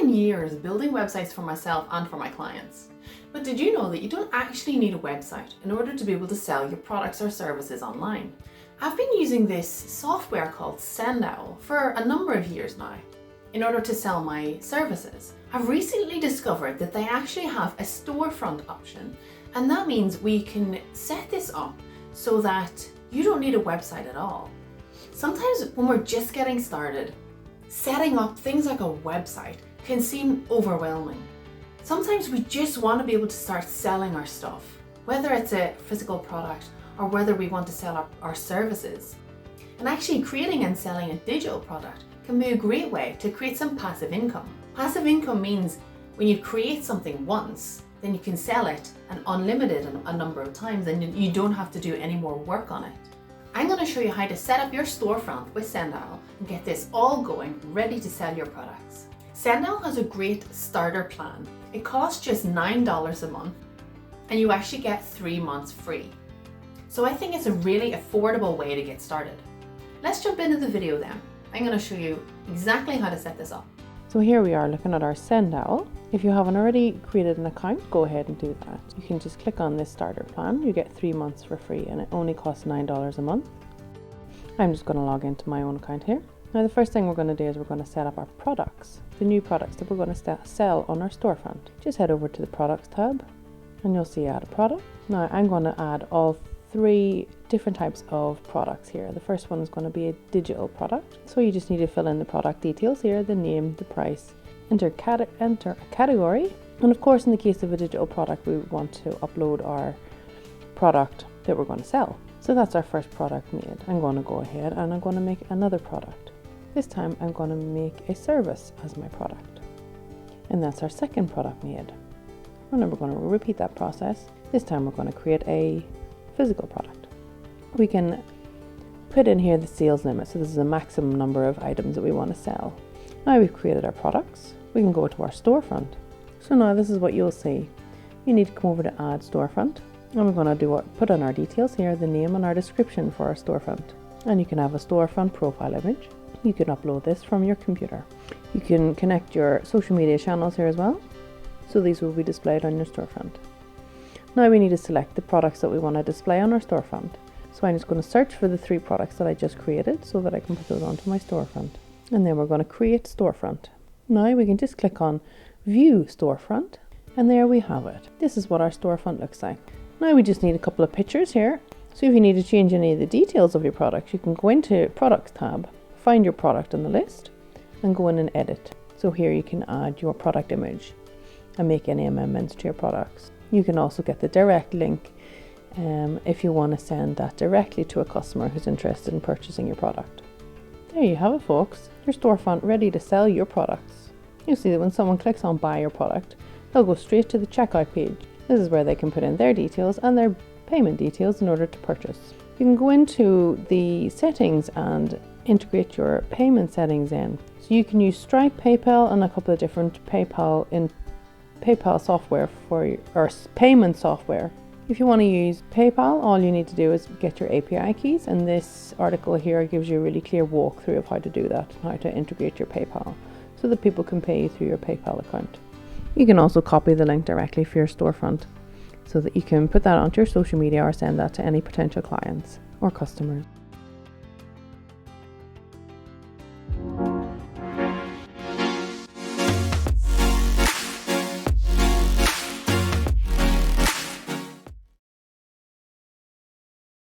spent years building websites for myself and for my clients. But did you know that you don't actually need a website in order to be able to sell your products or services online? I've been using this software called Sendowl for a number of years now in order to sell my services. I've recently discovered that they actually have a storefront option, and that means we can set this up so that you don't need a website at all. Sometimes when we're just getting started, setting up things like a website can seem overwhelming. Sometimes we just want to be able to start selling our stuff, whether it's a physical product or whether we want to sell our services. And actually creating and selling a digital product can be a great way to create some passive income. Passive income means when you create something once, then you can sell it an unlimited a number of times and you don't have to do any more work on it. I'm going to show you how to set up your storefront with Sendowl and get this all going, ready to sell your products. Sendowl has a great starter plan. It costs just $9 a month and you actually get 3 months free. So I think it's a really affordable way to get started. Let's jump into the video then. I'm going to show you exactly how to set this up. So here we are looking at our Sendowl. If you haven't already created an account, go ahead and do that. You can just click on this starter plan. You get 3 months for free and it only costs $9 a month. I'm just going to log into my own account here. Now the first thing we're going to do is we're going to set up our products, the new products that we're going to sell on our storefront. Just head over to the products tab and you'll see add a product. Now I'm going to add all 3 different types of products here. The first one is going to be a digital product. So you just need to fill in the product details here, the name, the price, enter a category. And of course, in the case of a digital product, we would want to upload our product that we're going to sell. So that's our first product made. I'm going to go ahead and I'm going to make another product. This time I'm going to make a service as my product. And that's our second product made. And then we're going to repeat that process. This time we're going to create a physical product. We can put in here the sales limit. So this is a maximum number of items that we want to sell. Now we've created our products, we can go to our storefront. So now this is what you'll see. You need to come over to add storefront. And we're going to put in our details here, the name and our description for our storefront. And you can have a storefront profile image. You can upload this from your computer. You can connect your social media channels here as well. So these will be displayed on your storefront. Now we need to select the products that we want to display on our storefront. So I'm just going to search for the 3 products that I just created so that I can put those onto my storefront. And then we're going to create storefront. Now we can just click on view storefront and there we have it. This is what our storefront looks like. Now we just need a couple of pictures here. So if you need to change any of the details of your products, you can go into products tab, find your product on the list and go in and edit. So here you can add your product image and make any amendments to your products. You can also get the direct link if you want to send that directly to a customer who's interested in purchasing your product. There you have it, folks. Your storefront ready to sell your products. You'll see that when someone clicks on buy your product, they'll go straight to the checkout page. This is where they can put in their details and their payment details in order to purchase. You can go into the settings and integrate your payment settings in. So you can use Stripe, PayPal and a couple of different PayPal software or payment software. If you want to use PayPal, all you need to do is get your API keys, and this article here gives you a really clear walkthrough of how to do that, how to integrate your PayPal so that people can pay you through your PayPal account. You can also copy the link directly for your storefront so that you can put that onto your social media or send that to any potential clients or customers.